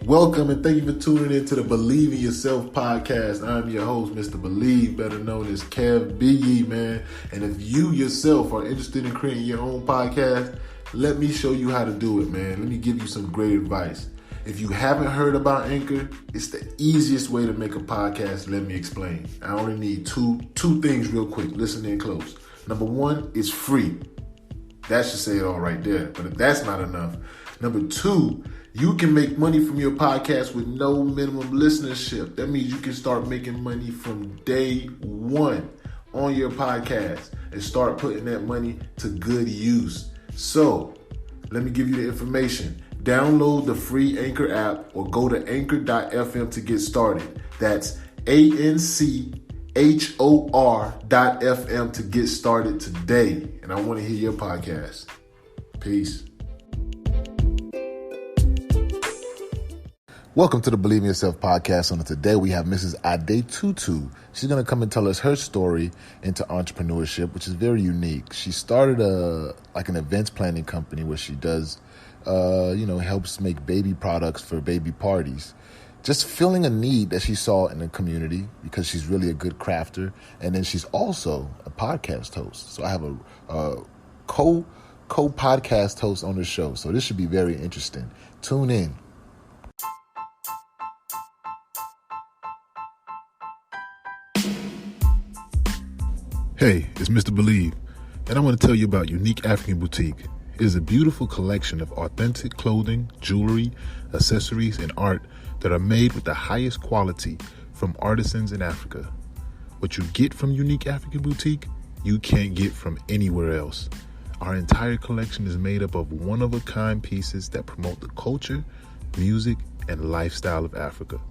Welcome and thank you for tuning in to the Believe in Yourself podcast. I'm your host, Mr. Believe, better known as Kev B.E., man. And if you yourself are interested in creating your own podcast, let me show you how to do it, man. Let me give you some great advice. If you haven't heard about Anchor, it's the easiest way to make a podcast. Let me explain. I only need two things real quick. Listen in close. Number one, it's free. That should say it all right there. But if that's not enough, number two, you can make money from your podcast with no minimum listenership. That means you can start making money from day one on your podcast and start putting that money to good use. So, let me give you the information. Download the free Anchor app or go to anchor.fm to get started. That's ANCHOR.FM to get started today. And I want to hear your podcast. Peace. Welcome to the Believe in Yourself podcast. And today we have Ms Tutu. She's going to come and tell us her story into entrepreneurship, which is very unique. She started an events planning company where she does, helps make baby products for baby parties. Just filling a need that she saw in the community because she's really a good crafter. And then she's also a podcast host. So I have a co-podcast host on the show. So this should be very interesting. Tune in. Hey, it's Mr. Believe, and I want to tell you about Unique African Boutique. It is a beautiful collection of authentic clothing, jewelry, accessories, and art that are made with the highest quality from artisans in Africa. What you get from Unique African Boutique, you can't get from anywhere else. Our entire collection is made up of one-of-a-kind pieces that promote the culture, music, and lifestyle of Africa,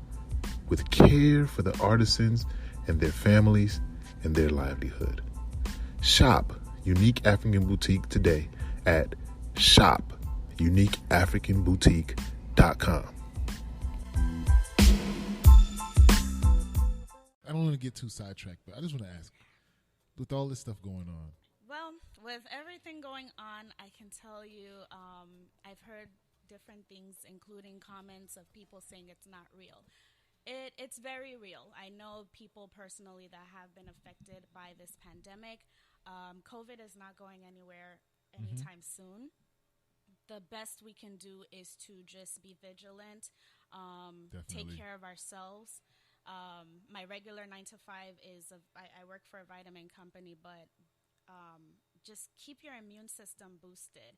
with care for the artisans and their families and their livelihood. Shop Unique African Boutique today at shopuniqueafricanboutique.com. I don't want to get too sidetracked, but I just want to ask, with all this stuff going on. Well, with everything going on, I can tell you I've heard different things, including comments of people saying it's not real. It's very real. I know people personally that have been affected by this pandemic. COVID is not going anywhere anytime soon. The best we can do is to just be vigilant, take care of ourselves. My regular 9 to 5 is I work for a vitamin company, but just keep your immune system boosted.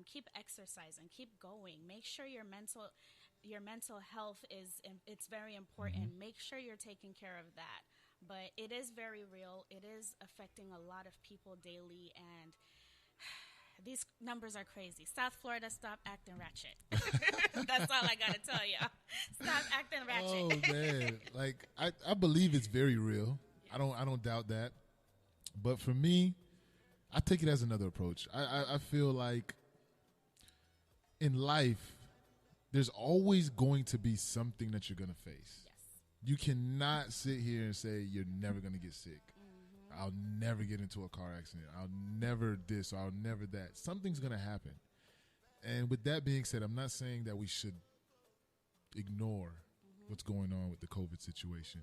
Keep exercising, keep going. Make sure your mental health it's very important. Mm-hmm. Make sure you're taking care of that. But it is very real. It is affecting a lot of people daily, and these numbers are crazy. South Florida, stop acting ratchet. That's all I gotta tell you. Stop acting ratchet. Oh man, I believe it's very real. Yeah. I don't doubt that. But for me, I take it as another approach. I feel like in life, there's always going to be something that you're going to face. Yes. You cannot sit here and say you're never going to get sick. Mm-hmm. I'll never get into a car accident. I'll never this or I'll never that. Something's going to happen. And with that being said, I'm not saying that we should ignore what's going on with the COVID situation.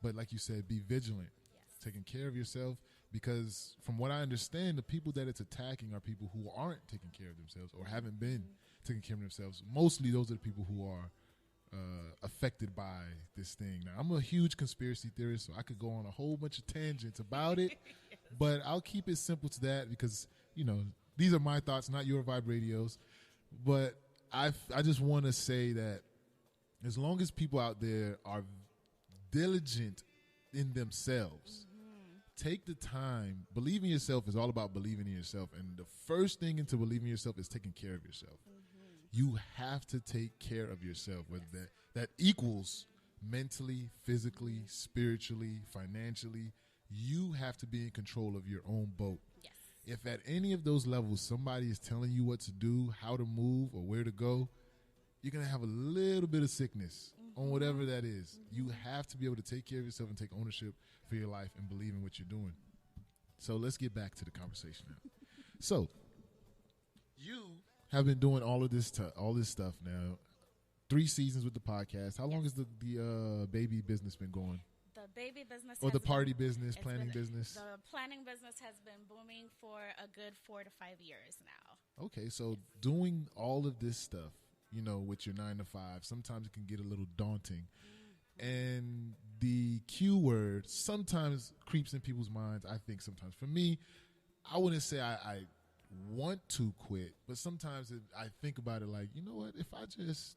But like you said, be vigilant. Yes. Taking care of yourself. Because from what I understand, the people that it's attacking are people who aren't taking care of themselves or haven't been taking care of themselves. Mostly those are the people who are affected by this thing. Now, I'm a huge conspiracy theorist, so I could go on a whole bunch of tangents about it, yes. But I'll keep it simple to that because, these are my thoughts, not your Vibe Radios. But I just want to say that as long as people out there are diligent in themselves, take the time. Believing in yourself is all about believing in yourself. And the first thing into believing in yourself is taking care of yourself. Mm-hmm. You have to take care of yourself, whether that equals mentally, physically, spiritually, financially. You have to be in control of your own boat. Yes. If at any of those levels somebody is telling you what to do, how to move, or where to go, you're going to have a little bit of sickness on whatever that is. You have to be able to take care of yourself and take ownership for your life and believe in what you're doing. So let's get back to the conversation now. So you have been doing all this stuff now. 3 seasons with the podcast. How long has the baby business been going? The baby business or the party business, planning business? The planning business has been booming for a good 4 to 5 years now. Okay, so doing all of this stuff, you know, with your 9 to 5, sometimes it can get a little daunting. And the Q word sometimes creeps in people's minds, I think sometimes. For me, I wouldn't say I want to quit, but sometimes I think about it like, you know what, if I just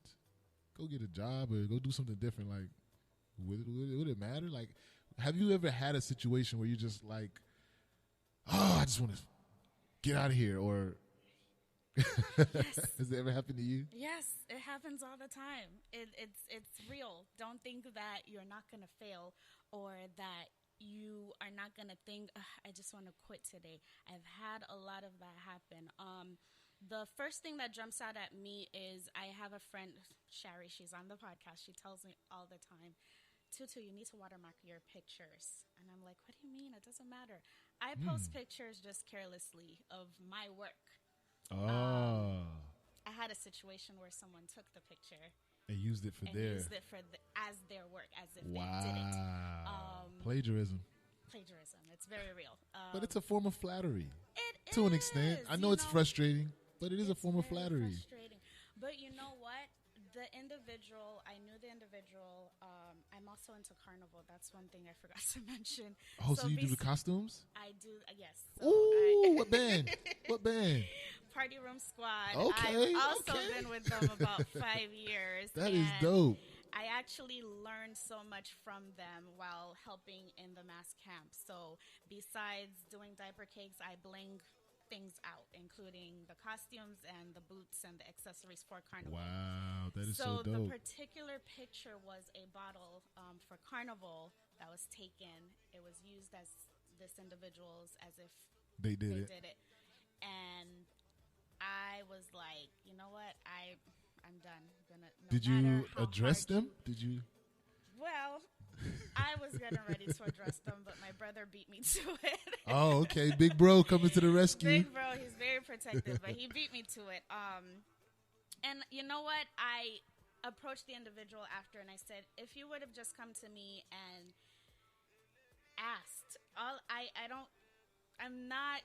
go get a job or go do something different, like, would it matter? Like, have you ever had a situation where you just like, oh, I just want to get out of here? Or Yes. has it ever happened to you? Yes, it happens all the time. It's real. Don't think that you're not going to fail or that you are not going to think, I just want to quit today. I've had a lot of that happen. The first thing that jumps out at me is I have a friend, Shari, she's on the podcast. She tells me all the time, Tutu, you need to watermark your pictures. And I'm like, what do you mean? It doesn't matter. I post pictures just carelessly of my work. Oh. I had a situation where someone took the picture and used it for as their work, as if wow. they did it. Plagiarism. It's very real. But it's a form of flattery. It to an extent. I know it's frustrating, but it is a form of flattery. Frustrating. But you know what? I knew the individual. I'm also into carnival. That's one thing I forgot to mention. Oh, so you do the costumes? I do, yes. So Ooh, what band? What band? Party Room Squad. Okay, I've also been with them about 5 years. That is dope. I actually learned so much from them while helping in the mass camp. So besides doing diaper cakes, I bling things out, including the costumes and the boots and the accessories for Carnival. Wow, that is so dope. So the particular picture was a bottle for Carnival that was taken. It was used as this individual's as if they did it. And I was like, you know what? I'm done. Did you address them? Did you? Well, I was getting ready to address them, but my brother beat me to it. Oh, okay. Big bro coming to the rescue. Big bro, he's very protective, but he beat me to it. And you know what? I approached the individual after, and I said, if you would have just come to me and asked, I'm not,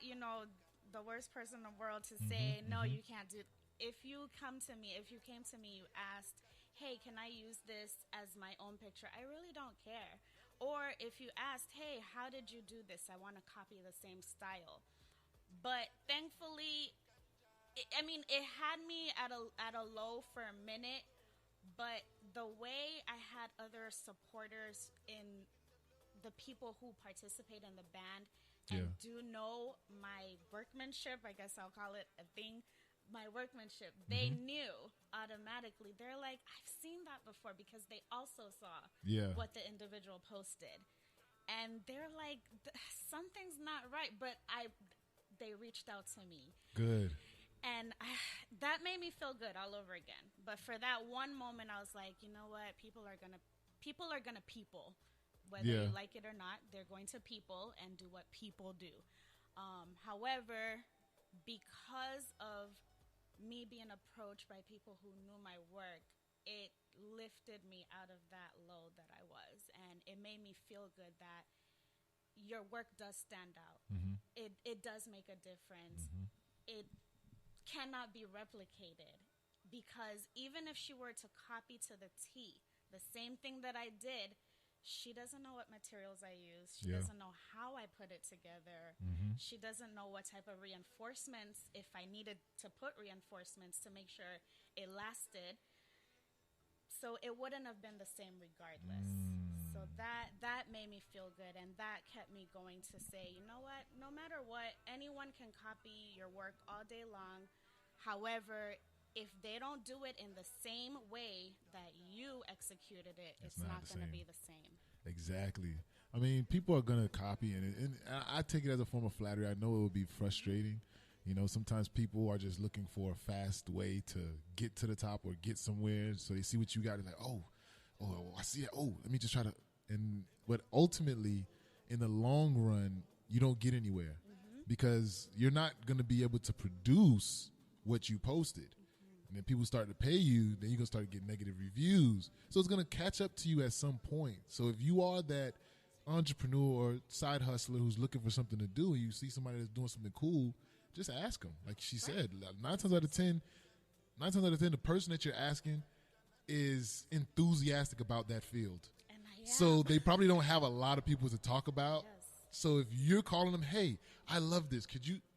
the worst person in the world to say, no, you can't do it. If you came to me, you asked, hey, can I use this as my own picture? I really don't care. Or if you asked, hey, how did you do this? I want to copy the same style. But thankfully, it had me at a low for a minute. But the way I had other supporters in the people who participate in the band and do know my workmanship, I guess I'll call it a thing, my workmanship, they knew automatically. They're like, I've seen that before, because they also saw what the individual posted. And they're like, something's not right. But they reached out to me. Good. And that made me feel good all over again. But for that one moment, I was like, you know what? People are gonna people. Whether you like it or not, they're going to people and do what people do. However, because of me being approached by people who knew my work, it lifted me out of that low that I was. And it made me feel good that your work does stand out. It does make a difference. It cannot be replicated, because even if she were to copy to the T the same thing that I did, she doesn't know what materials I use. She doesn't know how I put it together. She doesn't know what type of reinforcements, if I needed to put reinforcements to make sure it lasted. So it wouldn't have been the same regardless. So that made me feel good, and that kept me going to say, you know what? No matter what, anyone can copy your work all day long. However, if they don't do it in the same way that you executed it, it's not going to be the same. Exactly. I mean, people are going to copy, and I take it as a form of flattery. I know it would be frustrating. Sometimes people are just looking for a fast way to get to the top or get somewhere. So they see what you got and like, oh, I see it. Oh, let me just try to. But ultimately, in the long run, you don't get anywhere because you're not going to be able to produce what you posted. then people start to pay you, then you're going to start to get negative reviews. So it's going to catch up to you at some point. So if you are that entrepreneur or side hustler who's looking for something to do and you see somebody that's doing something cool, just ask them. Like she said, nine times out of ten, the person that you're asking is enthusiastic about that field. So they probably don't have a lot of people to talk about. Yes. So if you're calling them, hey, I love this,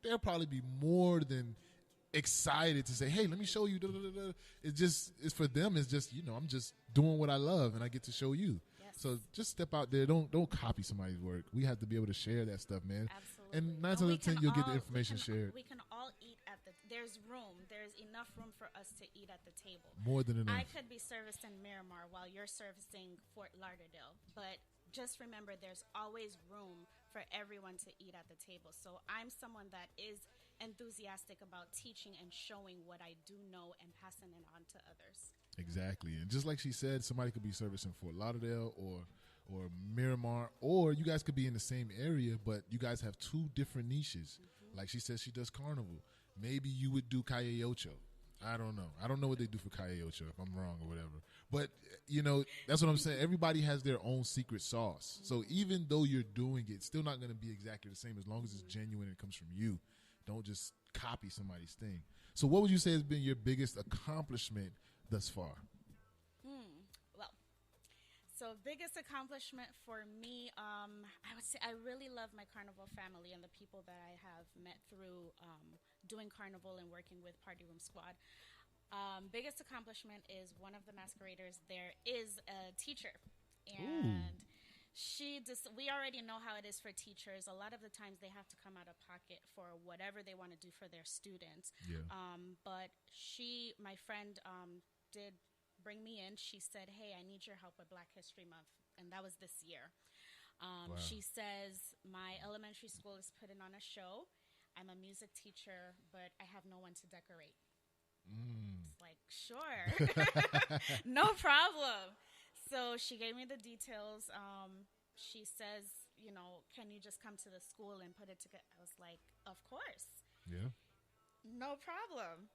they'll probably be more than excited to say, hey, let me show you. It's for them. It's just, I'm just doing what I love and I get to show you. Yes. So just step out there. Don't copy somebody's work. We have to be able to share that stuff, man. Absolutely. And 9 times out of 10, you'll get the information shared. We can all eat there's enough room for us to eat at the table. More than enough. I could be serviced in Miramar while you're servicing Fort Lauderdale, but just remember there's always room for everyone to eat at the table. So I'm someone that is enthusiastic about teaching and showing what I do know and passing it on to others. Exactly. And just like she said, somebody could be servicing Fort Lauderdale or Miramar, or you guys could be in the same area, but you guys have two different niches. Mm-hmm. Like she says, she does carnival. Maybe you would do Calle Ocho. I don't know. I don't know what they do for Calle Ocho, if I'm wrong or whatever. But, that's what I'm saying. Everybody has their own secret sauce. Mm-hmm. So even though you're doing it, it's still not going to be exactly the same as long as it's genuine and it comes from you. Don't just copy somebody's thing. So what would you say has been your biggest accomplishment thus far? So biggest accomplishment for me, I would say I really love my carnival family and the people that I have met through doing carnival and working with Party Room Squad. Biggest accomplishment is one of the masqueraders there is a teacher. And we already know how it is for teachers. A lot of the times they have to come out of pocket for whatever they want to do for their students. Yeah. But my friend did bring me in. She said, hey, I need your help with Black History Month. And that was this year. Wow. She says, my elementary school is putting on a show. I'm a music teacher, but I have no one to decorate. It's like, sure. No problem. So she gave me the details. She says, can you just come to the school and put it together? I was like, of course. Yeah. No problem.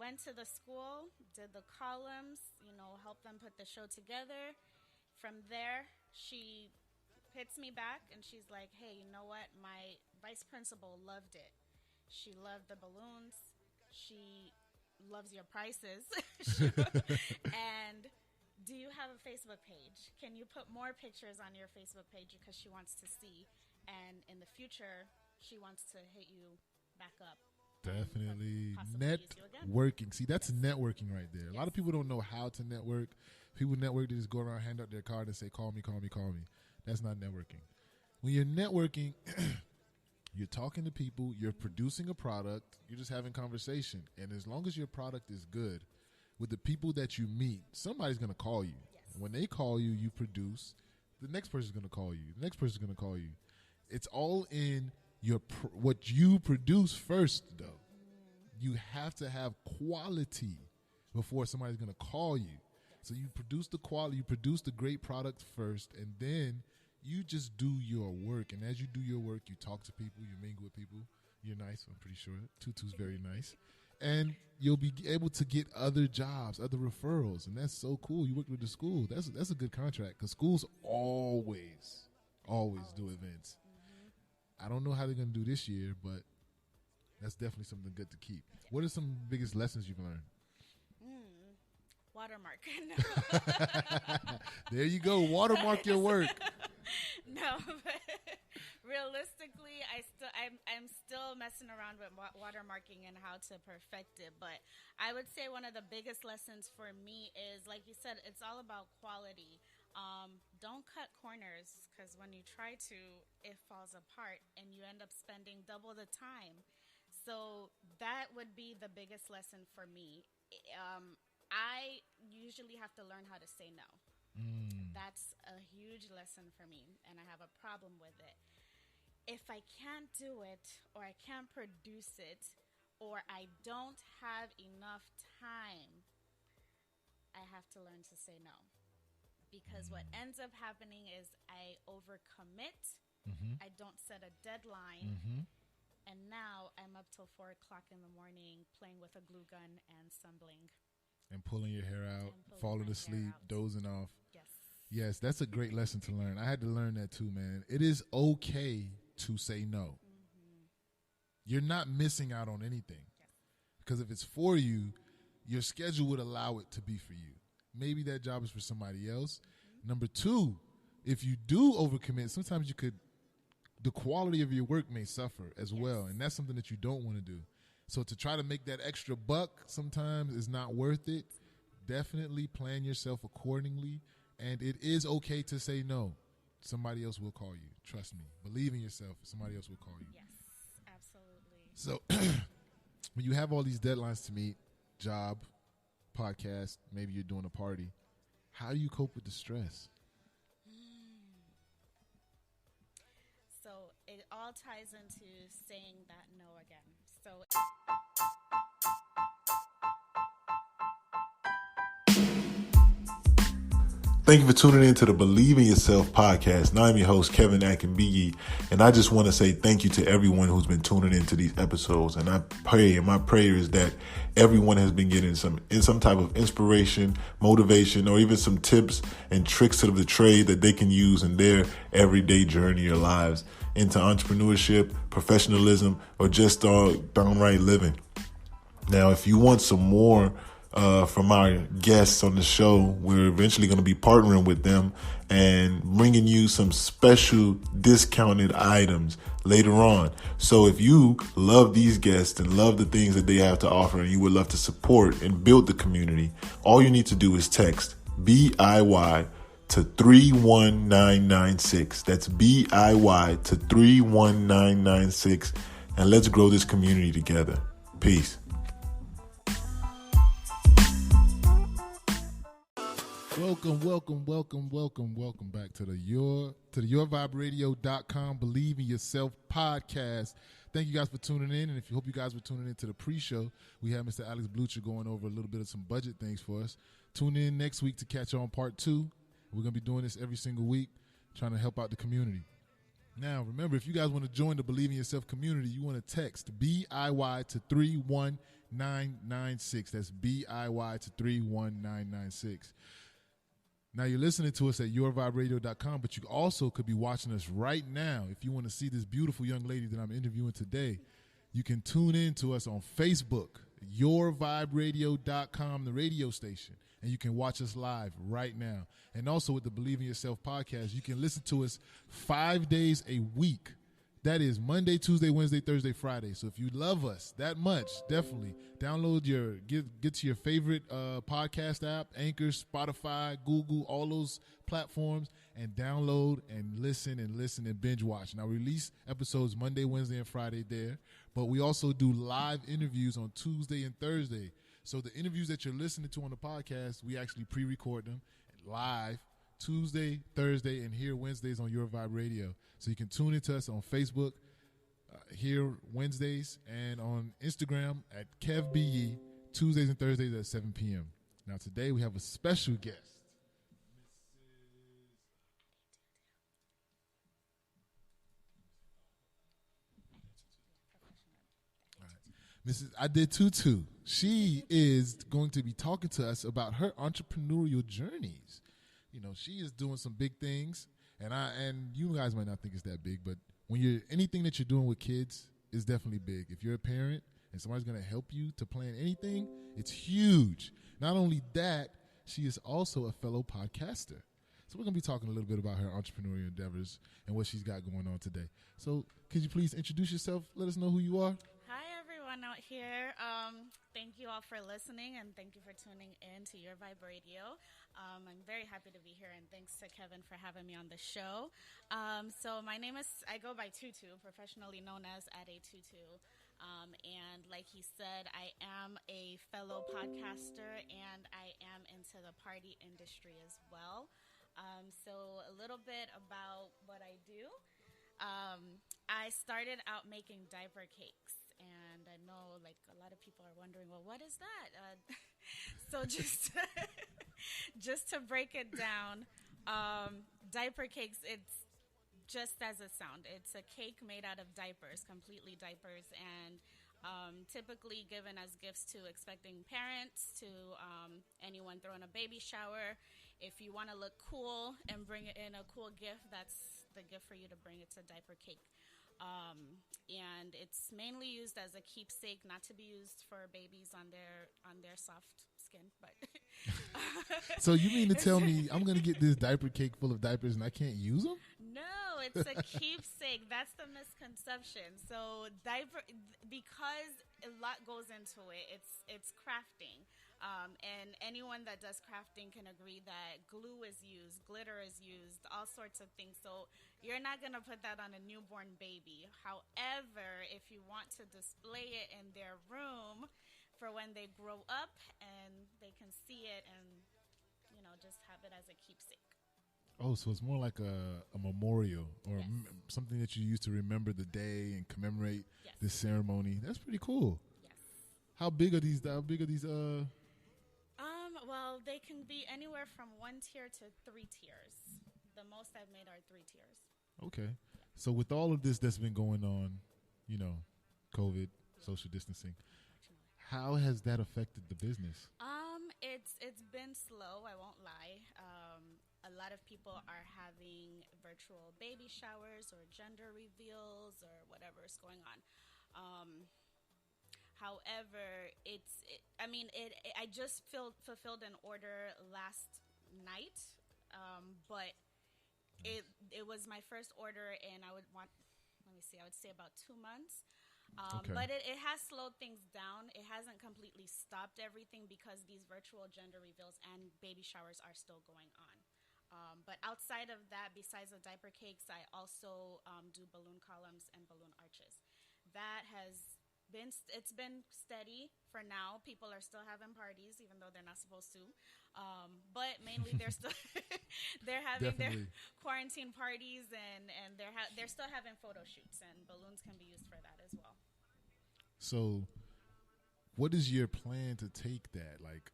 Went to the school, did the columns, helped them put the show together. From there, she hits me back and she's like, hey, you know what? My vice principal loved it. She loved the balloons. She loves your prices. And do you have a Facebook page? Can you put more pictures on your Facebook page because she wants to see? And in the future, she wants to hit you back up. Definitely. Networking. See, that's networking right there. A lot of people don't know how to network. People network, they just go around, hand out their card and say, call me, call me, call me. That's not networking. When you're networking, you're talking to people, you're producing a product, you're just having conversation. And as long as your product is good, with the people that you meet, somebody's going to call you. Yes. When they call you, you produce. The next person's going to call you. The next person's going to call you. It's all in what you produce first, though. You have to have quality before somebody's going to call you. So you produce the quality, you produce the great product first, and then you just do your work. And as you do your work, you talk to people, you mingle with people. You're nice, I'm pretty sure. Tutu's very nice. And you'll be able to get other jobs, other referrals, and that's so cool. You work with the school. That's a good contract because schools always do events. I don't know how they're going to do this year, but that's definitely something good to keep. What are some biggest lessons you've learned? Watermark. There you go. Watermark your work. No, but realistically, I'm still messing around with watermarking and how to perfect it. But I would say one of the biggest lessons for me is, like you said, it's all about quality. Don't cut corners because when you try to, it falls apart and you end up spending double the time. So that would be the biggest lesson for me. I usually have to learn how to say no. That's a huge lesson for me, and I have a problem with it. If I can't do it, or I can't produce it, or I don't have enough time, I have to learn to say no. Because what ends up happening is I overcommit. I don't set a deadline. And now I'm up till 4 o'clock in the morning playing with a glue gun and some bling And pulling your hair out, and pulling falling my hair asleep, out. dozing off. Yes. Yes, that's a great lesson to learn. I had to learn that too, man. It is okay to say no. Mm-hmm. You're not missing out on anything. Yes. Because if it's for you, your schedule would allow it to be for you. Maybe that job is for somebody else. Mm-hmm. Number two, if you do overcommit, sometimes the quality of your work may suffer as well. And that's something that you don't want to do. So to try to make that extra buck sometimes is not worth it. Definitely plan yourself accordingly. And it is okay to say no. Somebody else will call you. Trust me. Believe in yourself. Somebody else will call you. Yes, absolutely. So when you have all these deadlines to meet, job, podcast, maybe you're doing a party, how do you cope with the stress? So it all ties into saying that no again. So Thank you for tuning in to the Believe in Yourself podcast. Now I'm your host, Kevin Akinbigi, and I just want to say thank you to everyone who's been tuning into these episodes. And I pray, and my prayer is that everyone has been getting some type of inspiration, motivation, or even some tips and tricks of the trade that they can use in their everyday journey or lives into entrepreneurship, professionalism, or just downright living. Now, if you want some more from our guests on the show, we're eventually going to be partnering with them and bringing you some special discounted items later on. So if you love these guests and love the things that they have to offer and you would love to support and build the community, all you need to do is text BIY to 31996. That's BIY to 31996. And let's grow this community together. Peace. Welcome back to the YourVibeRadio.com Believe in Yourself podcast. Thank you guys for tuning in, and if you hope you guys were tuning into the pre-show, we have Mr. Alex Blucher going over a little bit of some budget things for us. Tune in next week to catch on part 2. We're going to be doing this every single week, trying to help out the community. Now, remember, if you guys want to join the Believe in Yourself community, you want to text BIY to 31996. That's BIY to 31996. Now, you're listening to us at YourVibeRadio.com, but you also could be watching us right now. If you want to see this beautiful young lady that I'm interviewing today, you can tune in to us on Facebook, YourVibeRadio.com, the radio station, and you can watch us live right now. And also with the Believe in Yourself podcast, you can listen to us 5 days a week. That is Monday, Tuesday, Wednesday, Thursday, Friday. So if you love us that much, definitely download get to your favorite podcast app, Anchor, Spotify, Google, all those platforms, and download and listen and binge watch. Now, we release episodes Monday, Wednesday, and Friday there, but we also do live interviews on Tuesday and Thursday. So the interviews that you're listening to on the podcast, we actually pre-record them live Tuesday, Thursday, and here Wednesdays on Your Vibe Radio. So you can tune into us on Facebook, here Wednesdays, and on Instagram at KevBE, Tuesdays and Thursdays at 7 p.m. Now today we have a special guest. Mrs. Ade Tutu. She is going to be talking to us about her entrepreneurial journeys. You know, she is doing some big things, and you guys might not think it's that big, but when anything that you're doing with kids is definitely big. If you're a parent and somebody's going to help you to plan anything, it's huge. Not only that, she is also a fellow podcaster. So we're going to be talking a little bit about her entrepreneurial endeavors and what she's got going on today. So could you please introduce yourself? Let us know who you are. Hi, everyone out here. Thank you all for listening, and thank you for tuning in to Your Vibe Radio. I'm very happy to be here, and thanks to Kevin for having me on the show. So my name I go by Tutu, professionally known as Ade Tutu. And like he said, I am a fellow podcaster, and I am into the party industry as well. So a little bit about what I do. I started out making diaper cakes. And I know, like, a lot of people are wondering, well, what is that? So just to break it down, diaper cakes, it's just as a sound. It's a cake made out of diapers, completely diapers, and typically given as gifts to expecting parents, to anyone throwing a baby shower. If you want to look cool and bring in a cool gift, that's the gift for you to bring. It's a diaper cake. And it's mainly used as a keepsake, not to be used for babies on their soft skin. But So you mean to tell me I'm going to get this diaper cake full of diapers and I can't use them? No, it's a keepsake. That's the misconception. So because a lot goes into it. It's crafting. And anyone that does crafting can agree that glue is used, glitter is used, all sorts of things. So you're not going to put that on a newborn baby. However, if you want to display it in their room for when they grow up and they can see it and, just have it as a keepsake. Oh, so it's more like a memorial or Yes. Something that you use to remember the day and commemorate Yes. this ceremony. That's pretty cool. Yes. How big are these? Well, they can be anywhere from 1 tier to 3 tiers. The most I've made are 3 tiers. Okay. So with all of this that's been going on, COVID, social distancing, how has that affected the business? It's been slow, I won't lie. A lot of people are having virtual baby showers or gender reveals or whatever's going on. However, I just fulfilled an order last night, but it was my first order, and I would say about 2 months. Okay. But it has slowed things down. It hasn't completely stopped everything because these virtual gender reveals and baby showers are still going on. But outside of that, besides the diaper cakes, I also do balloon columns and balloon arches. That has it's been steady for now. People are still having parties, even though they're not supposed to. But mainly they're still they're having Definitely. their quarantine parties, and they're still having photo shoots, and balloons can be used for that as well. So what is your plan to take that? Like,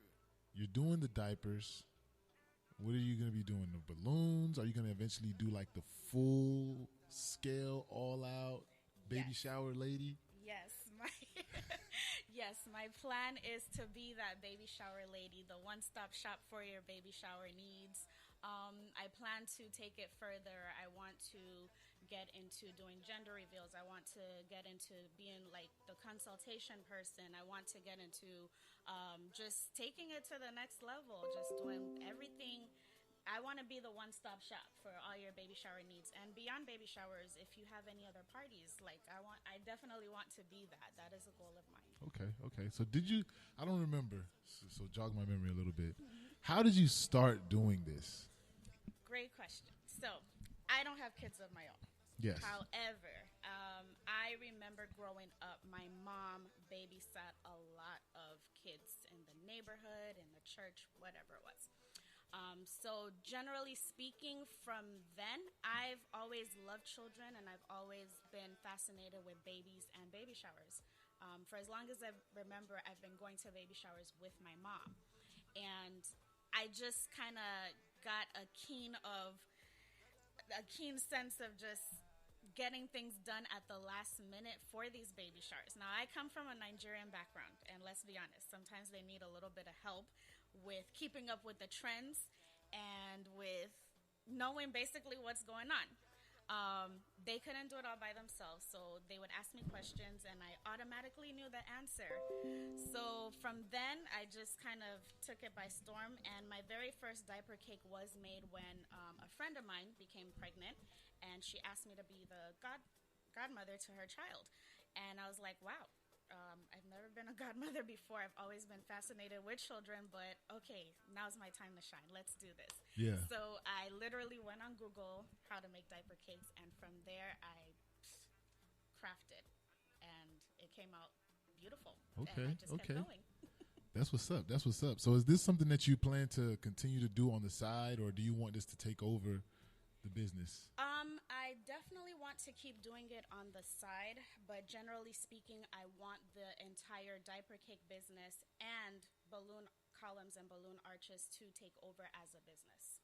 you're doing the diapers. What are you going to be doing? The balloons? Are you going to eventually do like the full scale, all out baby Yes. shower lady? Yes, my plan is to be that baby shower lady, the one-stop shop for your baby shower needs. I plan to take it further. I want to get into doing gender reveals. I want to get into being like the consultation person. I want to get into just taking it to the next level, just doing everything. I want to be the one-stop shop for all your baby shower needs. And beyond baby showers, if you have any other parties, I definitely want to be that. That is a goal of mine. Okay. So I don't remember, so jog my memory a little bit. How did you start doing this? Great question. So, I don't have kids of my own. Yes. However, I remember growing up, my mom babysat a lot of kids in the neighborhood, in the church, whatever it was. So generally speaking, from then, I've always loved children, and I've always been fascinated with babies and baby showers. For as long as I remember, I've been going to baby showers with my mom. And I just kind of got a keen sense of just getting things done at the last minute for these baby showers. Now, I come from a Nigerian background, and let's be honest, sometimes they need a little bit of help with keeping up with the trends and with knowing basically what's going on. They couldn't do it all by themselves, so they would ask me questions, and I automatically knew the answer. So from then, I just kind of took it by storm, and my very first diaper cake was made when a friend of mine became pregnant, and she asked me to be the godmother to her child. And I was like, wow. I've never been a godmother before. I've always been fascinated with children, but okay, now's my time to shine. Let's do this. Yeah. So I literally went on Google how to make diaper cakes, and from there I crafted, and it came out beautiful. Okay, And I just kept going. That's what's up. So is this something that you plan to continue to do on the side, or do you want this to take over the business? I definitely want to keep doing it on the side, but generally speaking, I want the entire diaper cake business and balloon columns and balloon arches to take over as a business.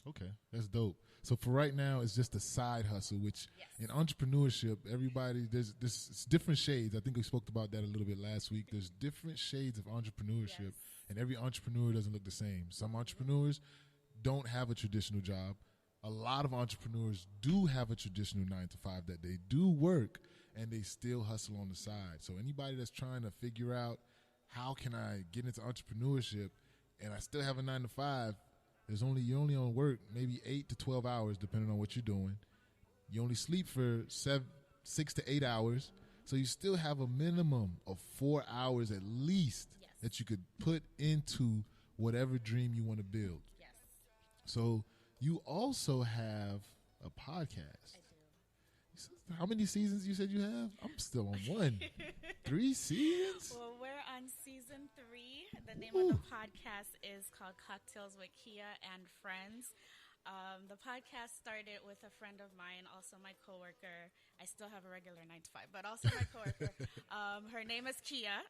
Okay, that's dope. So for right now, it's just a side hustle, which Yes. in entrepreneurship, everybody, there's it's different shades. I think we spoke about that a little bit last week. There's different shades of entrepreneurship, Yes. and every entrepreneur doesn't look the same. Some entrepreneurs don't have a traditional job. A lot of entrepreneurs do have a traditional 9 to 5 that they do work, and they still hustle on the side. So anybody that's trying to figure out how can I get into entrepreneurship and I still have a 9 to 5, you're only on work maybe 8 to 12 hours depending on what you're doing. You only sleep for 6 to 8 hours, so you still have a minimum of 4 hours at least Yes. that you could put into whatever dream you want to build. Yes, So you also have a podcast. I do. How many seasons you said you have? I'm still on one. 3 seasons? Well, we're on season 3. The name of the podcast is called Cocktails with Kia and Friends. The podcast started with a friend of mine, also my coworker. I still have a regular 9 to 5, but also my coworker. Her name is Kia,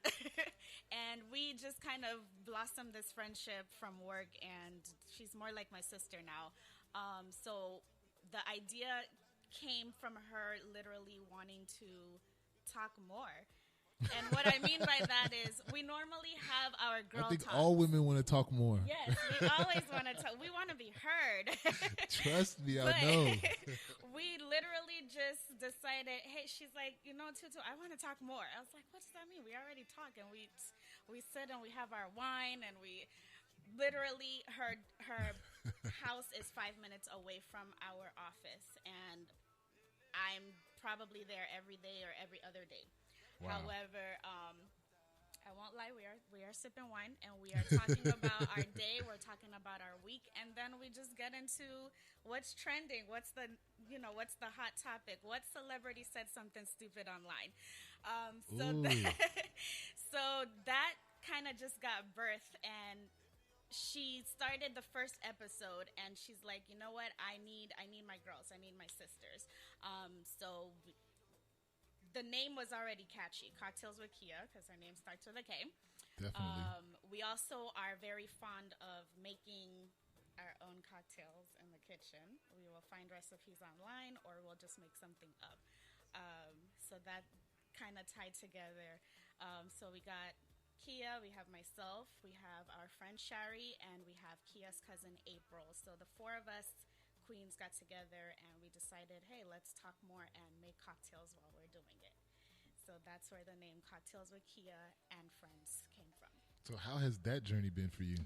and we just kind of blossomed this friendship from work, and she's more like my sister now. So the idea came from her literally wanting to talk more. And what I mean by that is we normally have our girl I think talks. all women want to talk more. Yes, we always want to talk. We want to be heard. Trust me, I But know. we literally just decided, hey, she's like, Tutu, I want to talk more. I was like, what does that mean? We already talk, and we sit and we have our wine, and we literally, her house is 5 minutes away from our office, and I'm probably there every day or every other day. Wow. However, I won't lie, we are sipping wine, and we are talking about our day, we're talking about our week, and then we just get into what's trending, what's the hot topic, what celebrity said something stupid online. So that kind of just got birthed, and she started the first episode, and she's like, you know what, I need my girls, I need my sisters. The name was already catchy, Cocktails with Kia, because her name starts with a K. Definitely. We also are very fond of making our own cocktails in the kitchen. We will find recipes online, or we'll just make something up. So that kind of tied together. So we got Kia, we have myself, we have our friend Shari, and we have Kia's cousin April. So the 4 of us queens got together, and we decided, hey, let's talk more and make cocktails while we're doing it. So that's where the name Cocktails with Kia and Friends came from. So how has that journey been for you?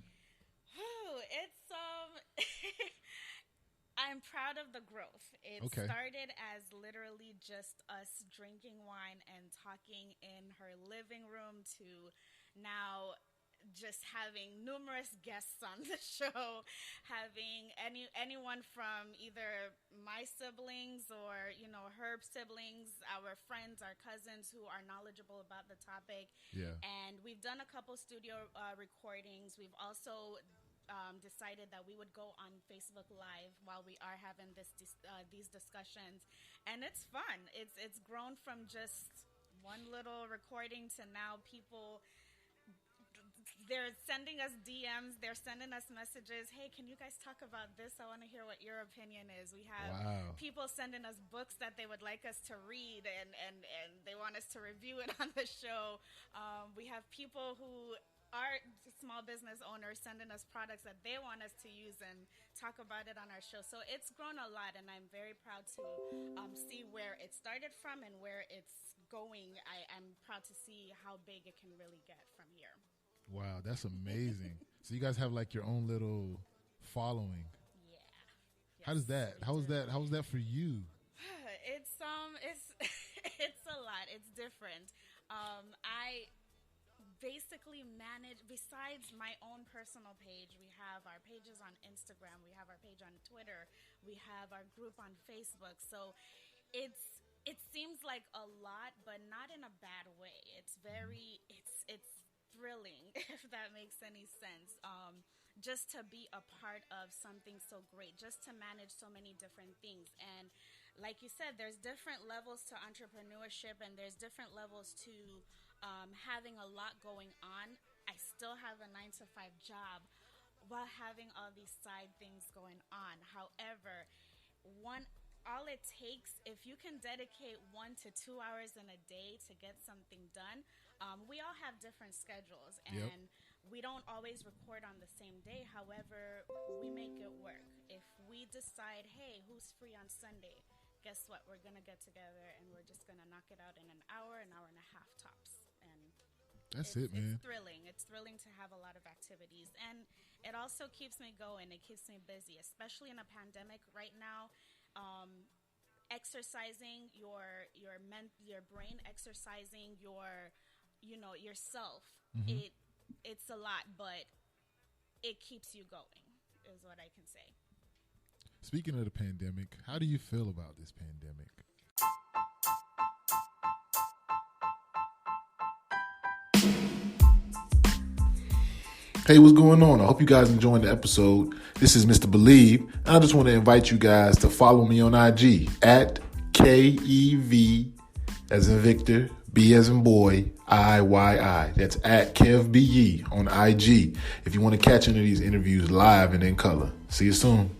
It's I'm proud of the growth. It Okay. started as literally just us drinking wine and talking in her living room to now just having numerous guests on the show, having anyone from either my siblings or her siblings, our friends, our cousins who are knowledgeable about the topic. Yeah. And we've done a couple studio recordings. We've also decided that we would go on Facebook Live while we are having these discussions, and it's fun. It's grown from just one little recording to now people. They're sending us DMs. They're sending us messages. Hey, can you guys talk about this? I want to hear what your opinion is. We have people sending us books that they would like us to read, and they want us to review it on the show. We have people who are small business owners sending us products that they want us to use and talk about it on our show. So it's grown a lot, and I'm very proud to see where it started from and where it's going. I'm proud to see how big it can really get from here. Wow, that's amazing. So you guys have like your own little following. Yeah. How does that? How was that for you? It's it's a lot. It's different. I basically manage, besides my own personal page, we have our pages on Instagram, we have our page on Twitter, we have our group on Facebook. So it seems like a lot, but not in a bad way. It's thrilling, if that makes any sense. Just to be a part of something so great, just to manage so many different things. And like you said, there's different levels to entrepreneurship, and there's different levels to having a lot going on. I still have a 9 to 5 job. while having all these side things going on. However, all it takes, if you can dedicate 1 to 2 hours in a day to get something done. We all have different schedules, and we don't always record on the same day. However, we make it work. If we decide, hey, who's free on Sunday? Guess what? We're going to get together and we're just going to knock it out in an hour and a half tops. And that's it, man. It's thrilling. It's thrilling to have a lot of activities. And it also keeps me going. It keeps me busy, especially in a pandemic right now. Exercising your brain, exercising yourself. Mm-hmm. It's a lot, but it keeps you going, is what I can say. Speaking of the pandemic, how do you feel about this pandemic? Hey, what's going on? I hope you guys enjoying the episode. This is Mr. Believe, and I just want to invite you guys to follow me on IG at KEV as in Victor, B as in boy, IYI. That's at KevBE on IG if you want to catch any of these interviews live and in color. See you soon.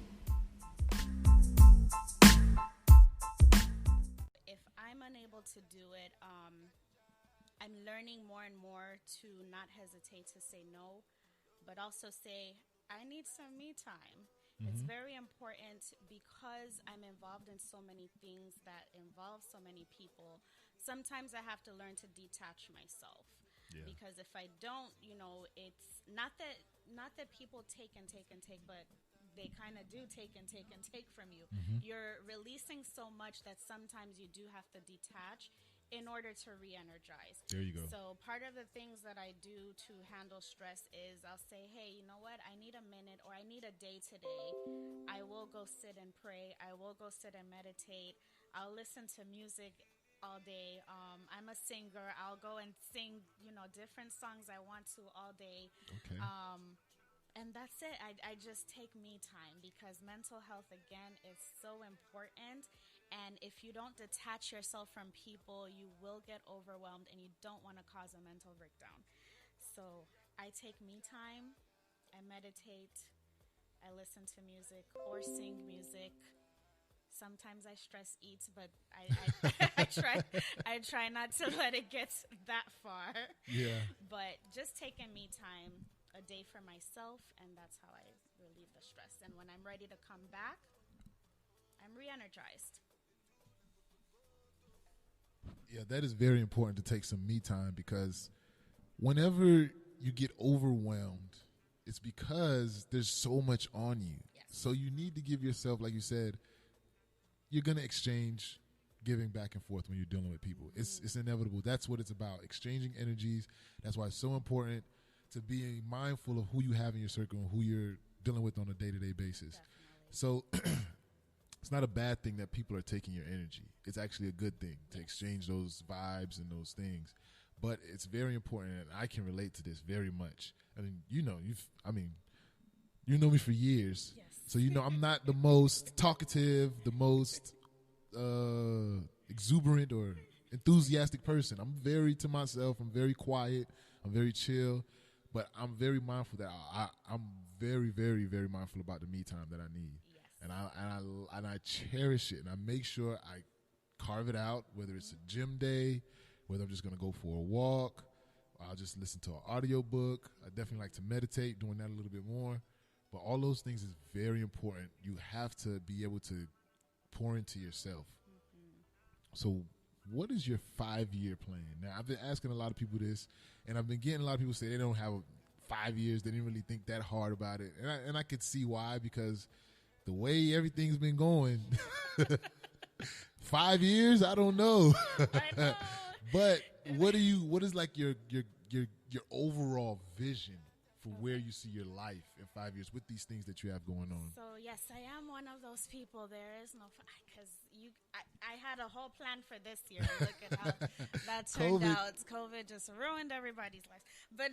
If I'm unable to do it, I'm learning more and more to not hesitate to say no, but also say, I need some me time. Mm-hmm. It's very important because I'm involved in so many things that involve so many people. Sometimes I have to learn to detach myself. Yeah. Because if I don't, it's not that people take and take and take, but they kind of do take and take and take from you. Mm-hmm. You're releasing so much that sometimes you do have to detach in order to re-energize. There you go. So part of the things that I do to handle stress is I'll say, hey, you know what? I need a minute or I need a day today. I will go sit and pray. I will go sit and meditate. I'll listen to music all day. I'm a singer. I'll go and sing, different songs I want to all day. Okay. And that's it. I just take me time because mental health, again, is so important. And if you don't detach yourself from people, you will get overwhelmed and you don't want to cause a mental breakdown. So I take me time. I meditate. I listen to music or sing music. Sometimes I stress eat, but I try not to let it get that far. Yeah. But just taking me time, a day for myself, and that's how I relieve the stress. And when I'm ready to come back, I'm re-energized. Yeah, that is very important to take some me time because whenever you get overwhelmed, it's because there's so much on you. Yes. So you need to give yourself, like you said, you're going to exchange giving back and forth when you're dealing with people. It's inevitable. That's what it's about, exchanging energies. That's why it's so important to be mindful of who you have in your circle and who you're dealing with on a day-to-day basis. Definitely. So it's not a bad thing that people are taking your energy. It's actually a good thing to exchange those vibes and those things. But it's very important, and I can relate to this very much. I mean, you know me for years. Yes. So I'm not the most talkative, the most exuberant or enthusiastic person. I'm very to myself. I'm very quiet. I'm very chill. But I'm very mindful that I'm very, very, very mindful about the me time that I need. Yes. And I cherish it, and I make sure I carve it out, whether it's a gym day, whether I'm just going to go for a walk, or I'll just listen to an audio book. I definitely like to meditate, doing that a little bit more. But all those things is very important. You have to be able to pour into yourself. Mm-hmm. So what is your 5-year plan? Now, I've been asking a lot of people this, and I've been getting a lot of people say they don't have 5 years. They didn't really think that hard about it. And I could see why, because the way everything's been going, 5 years, I don't know. I know. But what is like your overall vision for where you see your life in 5 years with these things that you have going on? So yes, I am one of those people. There is no, because I had a whole plan for this year. Look at how that turned out. COVID just ruined everybody's lives. But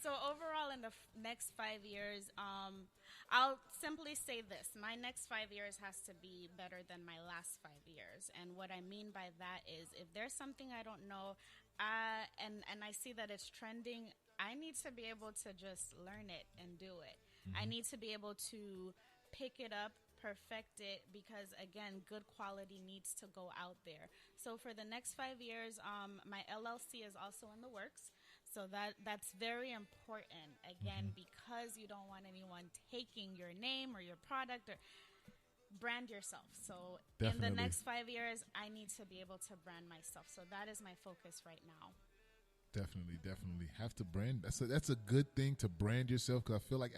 so overall, in the next 5 years, I'll simply say this. My next 5 years has to be better than my last 5 years. And what I mean by that is if there's something I don't know and I see that it's trending, I need to be able to just learn it and do it. I need to be able to pick it up, perfect it, because again, good quality needs to go out there. So for the next 5 years, my LLC is also in the works. So that's very important, again, because you don't want anyone taking your name or your product, or brand yourself. So Definitely. in the next 5 years, I need to be able to brand myself. So that is my focus right now. Definitely have to brand. That's a good thing to brand yourself, because I feel like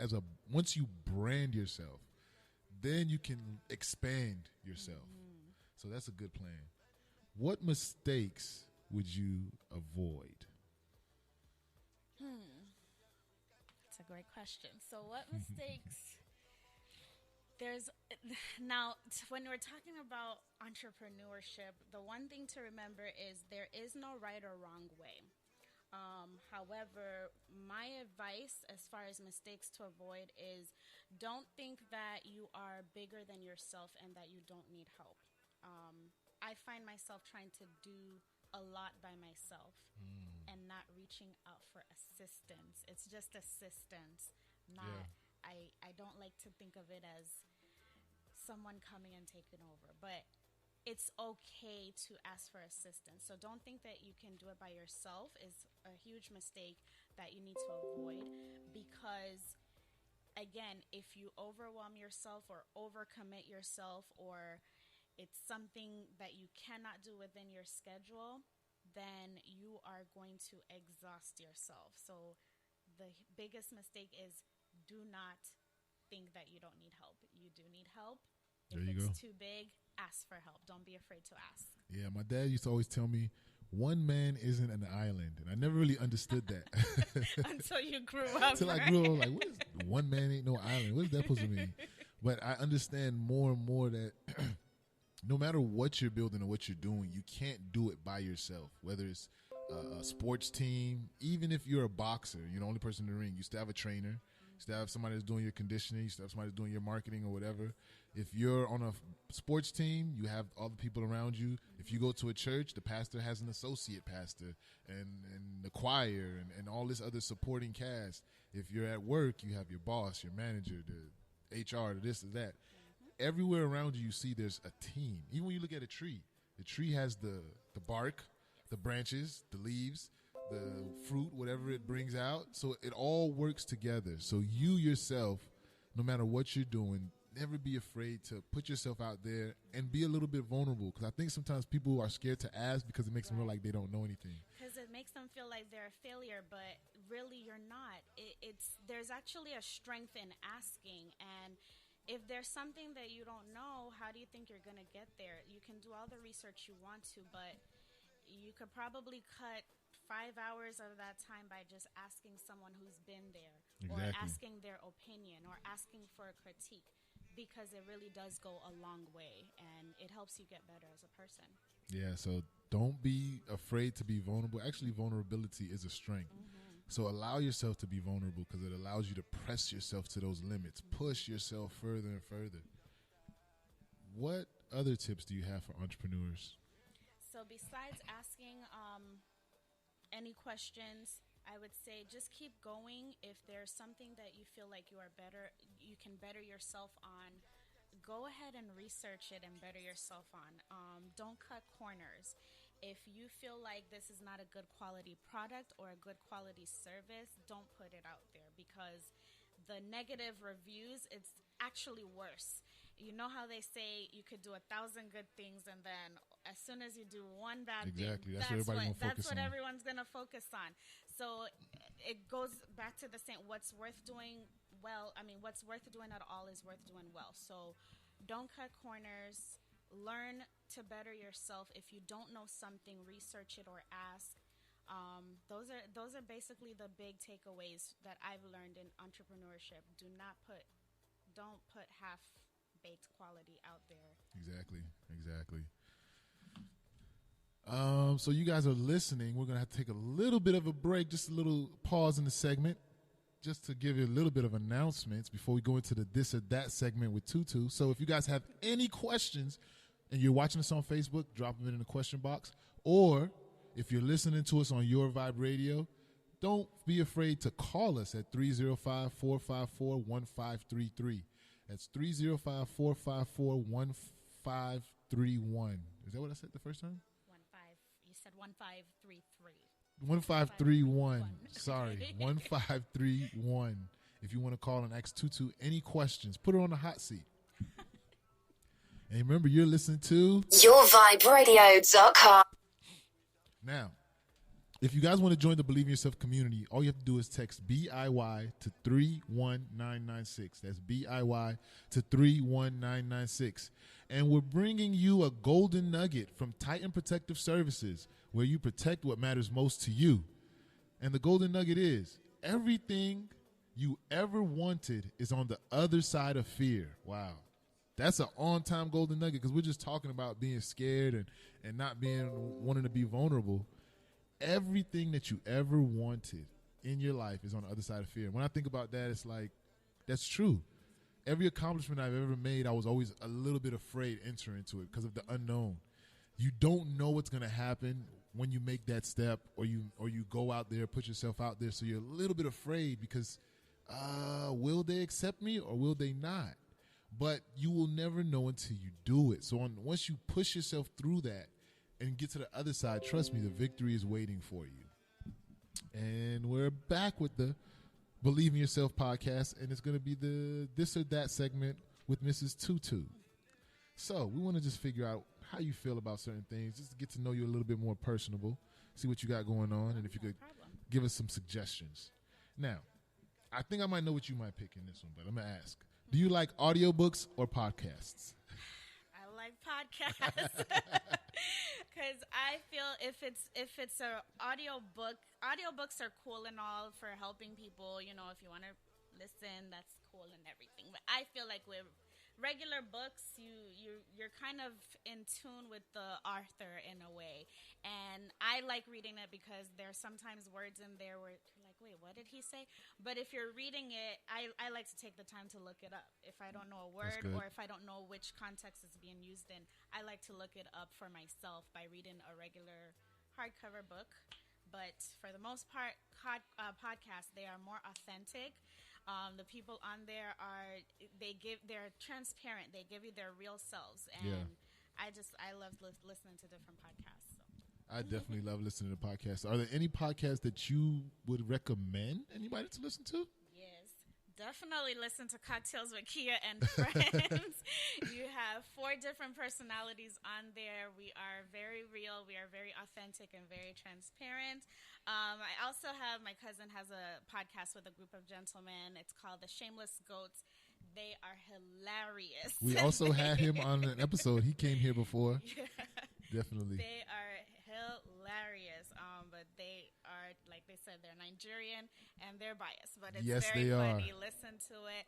once you brand yourself, then you can expand yourself. So that's a good plan. What mistakes would you avoid? That's a great question. So what mistakes? When we're talking about entrepreneurship, the one thing to remember is there is no right or wrong way. However, my advice as far as mistakes to avoid is don't think that you are bigger than yourself and that you don't need help. I find myself trying to do a lot by myself and not reaching out for assistance. It's just assistance, not I don't like to think of it as someone coming and taking over, but it's okay to ask for assistance. So don't think that you can do it by yourself is a huge mistake that you need to avoid, because again, if you overwhelm yourself or overcommit yourself, or it's something that you cannot do within your schedule, then you are going to exhaust yourself. So the biggest mistake is do not think that you don't need help. You do need help. If it's too big, ask for help. Don't be afraid to ask. Yeah, my dad used to always tell me, one man isn't an island. And I never really understood that. Until you grew up. Until I grew up, like, what is one man ain't no island? What is that supposed to mean? But I understand more and more that no matter what you're building or what you're doing, you can't do it by yourself. Whether it's a sports team, even if you're a boxer, you're the only person in the ring, you still have a trainer. You still have somebody that's doing your conditioning. You still have somebody that's doing your marketing or whatever. If you're on a sports team, you have all the people around you. If you go to a church, the pastor has an associate pastor and the choir and all this other supporting cast. If you're at work, you have your boss, your manager, the HR, this or that. Everywhere around you, you see there's a team. Even when you look at a tree, the tree has the bark, the branches, the leaves, the fruit, whatever it brings out. So it all works together. So you yourself, no matter what you're doing, never be afraid to put yourself out there and be a little bit vulnerable. Because I think sometimes people are scared to ask because it makes them feel like they don't know anything. Because it makes them feel like they're a failure, but really you're not. There's actually a strength in asking. And if there's something that you don't know, how do you think you're going to get there? You can do all the research you want to, but you could probably cut 5 hours of that time by just asking someone who's been there, or asking their opinion, or asking for a critique, because it really does go a long way and it helps you get better as a person. Yeah, so don't be afraid to be vulnerable. Actually, vulnerability is a strength. So allow yourself to be vulnerable, because it allows you to press yourself to those limits, push yourself further and further. What other tips do you have for entrepreneurs? So besides asking any questions, I would say just keep going. If there's something that you feel like you can better yourself on, go ahead and research it and better yourself on. Don't cut corners. If you feel like this is not a good quality product or a good quality service, don't put it out there, because the negative reviews, it's actually worse. You know how they say you could do 1,000 good things, and then as soon as you do one bad thing, that's what everyone's going to focus on. So it goes back to the same, what's worth doing at all is worth doing well. So don't cut corners. Learn to better yourself. If you don't know something, research it or ask. Those are basically the big takeaways that I've learned in entrepreneurship. Don't put half-baked quality out there. Exactly. So you guys are listening. We're going to have to take a little bit of a break, just a little pause in the segment. just to give you a little bit of announcements before we go into the this or that segment with Tutu. So if you guys have any questions and you're watching us on Facebook, drop them in the question box. Or if you're listening to us on Your Vibe Radio, don't be afraid to call us at 305-454-1533. That's 305-454-1531. Is that what I said the first time? You said 1533. 1531. Sorry, 1531. If you want to call and ask Tutu any questions, put her on the hot seat. And remember, you're listening to YourVibeRadio.com. Now, if you guys want to join the Believe in Yourself community, all you have to do is text BIY to 31996. That's BIY to 31996. And we're bringing you a golden nugget from Titan Protective Services, where you protect what matters most to you. And the golden nugget is everything you ever wanted is on the other side of fear. Wow. That's an on-time golden nugget, because we're just talking about being scared and not wanting to be vulnerable. Everything that you ever wanted in your life is on the other side of fear. When I think about that, it's like, that's true. Every accomplishment I've ever made, I was always a little bit afraid entering into it because of the unknown. You don't know what's going to happen when you make that step, or you go out there, put yourself out there. So you're a little bit afraid because will they accept me or will they not? But you will never know until you do it. So once you push yourself through that and get to the other side, trust me, the victory is waiting for you. And we're back with the Believe in Yourself podcast, and it's going to be the this or that segment with Mrs. Tutu. So we want to just figure out how you feel about certain things, just to get to know you a little bit more personable, see what you got going on, and if you could give us some suggestions. Now, I think I might know what you might pick in this one, but I'm going to ask. Do you like audiobooks or podcasts? I like podcasts because I feel if it's an audiobooks are cool and all for helping people. You know, if you want to listen, that's cool and everything. But I feel like with regular books, you're kind of in tune with the author in a way, and I like reading it because there's sometimes words in there where you're like, wait, what did he say? But if you're reading it, I like to take the time to look it up. If I don't know a word or if I don't know which context it's being used in, I like to look it up for myself by reading a regular hardcover book. But for the most part, podcasts, they are more authentic. The people on there they're transparent. They give you their real selves, and I love listening to different podcasts. So. I definitely love listening to podcasts. Are there any podcasts that you would recommend anybody to listen to? Yes, definitely listen to Cocktails with Kia and Friends. You have 4 different personalities on there. We are very real. We are very authentic and very transparent. I also have, my cousin has a podcast with a group of gentlemen. It's called The Shameless Goats. They are hilarious. We also had him on an episode. He came here before. Yeah. Definitely. They are hilarious. But they are, like they said, they're Nigerian and they're biased. But it's very funny. Listen to it.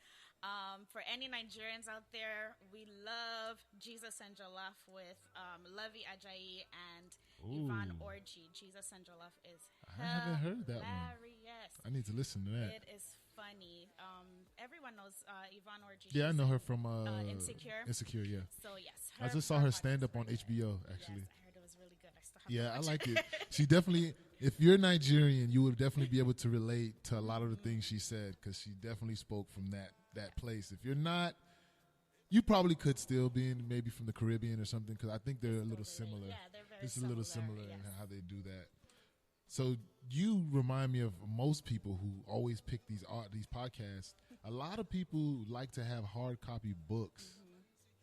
For any Nigerians out there, we love Jesus and Jollof with Lovey Ajayi and Yvonne Orji. Jesus and Jollof is hilarious. I haven't heard that one. I need to listen to that. It is funny. Everyone knows Yvonne Orji. Yeah, I know her from Insecure. Insecure, yeah. So, yes. I just saw her stand up on HBO, actually. Yes, I heard it was really good. I still have to watch I like it. She definitely, if you're Nigerian, you would definitely be able to relate to a lot of the things she said, because she definitely spoke from that place. If you're not, you probably could still be maybe from the Caribbean or something, because I think they're a little similar. Yeah, they're very It's a little similar in how they do that. So you remind me of most people who always pick these podcasts. A lot of people like to have hard copy books.